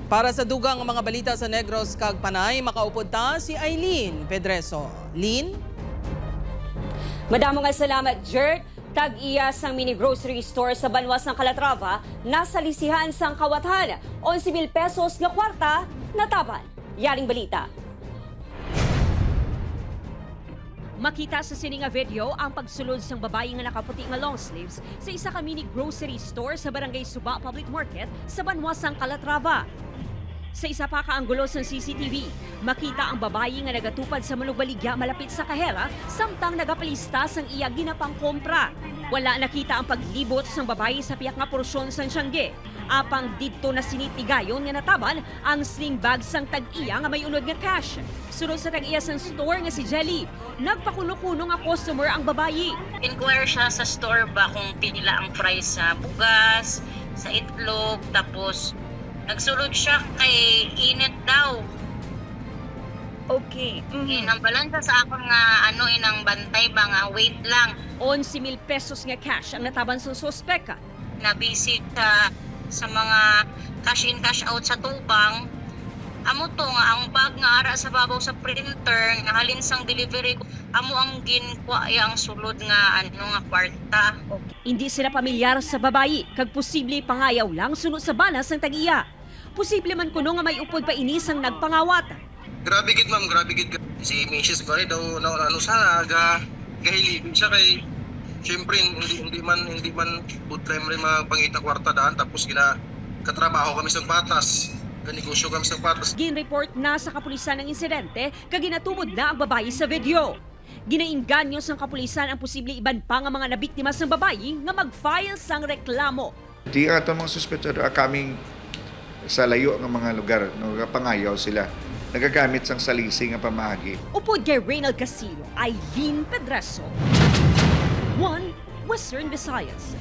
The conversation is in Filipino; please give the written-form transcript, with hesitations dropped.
Para sa dugang mga balita sa Negros kag Panay, makaupod ta si Eileen Pedreso. Lin? Madamo nga salamat, Jert. Tag-iya sang mini grocery store sa Banwas ng Calatrava, nasa lisihan sang kawatan. 11,000 pesos nga kwarta, nataban. Yaring balita. Makita sa sini nga video ang pagsulod sang babae nga nakaputi nga long sleeves sa isa ka mini grocery store sa Barangay Suba Public Market sa Banwas ng Calatrava. Sa isa pa kaanggulo sa CCTV, makita ang babae nga nagatupad sa Manubaligya malapit sa kahera samtang nagapalista sang iya ginapang kompra. Wala nakita ang paglibot sang babae sa piyak nga porsyon sang Tiangge. Apang didto na sinitigayon nga nataban ang sling bag sang tag-iya nga may unod nga cash. Sunod sa tag-iya sang store nga si Jelly, nagpakuno-kuno nga customer ang babae. Inquire siya sa store ba kung pila ang price sa bugas, sa itlog, tapos nagsulod siya kay init daw. Okay. Inang balansa sa akon nga inang bantay ba nga wait lang. 11,000 pesos nga cash ang nataban sa suspeka. Nabisit sa mga cash in cash out sa tubang. Amo to nga ang bag nga ara sa babaw sa printer nga halin sang delivery ko. Amo ang ginkuha ang sulod nga nga kwarta. Hindi sila pamilyar sa babayi, kag posible pangayaw lang sunod sa banas ng tag-iya. Posible man kuno nga may upod pa inis ang nagpangawat. Grabe gid ma'am, grabe gid. Si Mrs. Gary daw sana gahilibin siya kay syempre hindi man good time rin mapangita kwarta daan tapos katrabaho kami sa patas. Negosyo kami sa patas. Gin-report na sa kapulisan ng insidente kag ginatumod na ang babayi sa video. Ginainganyo sang kapulisan ang posible iban pa nga mga nabiktima sang babayi nga mag-file sang reklamo. Di ato mga suspetsado kaming sa layo ng mga lugar, pangayaw sila. Nagagamit sang salisi nga pamaagi. Upod kay Reynald Castillo, Eileen Pedreso, 1 Western Visayas.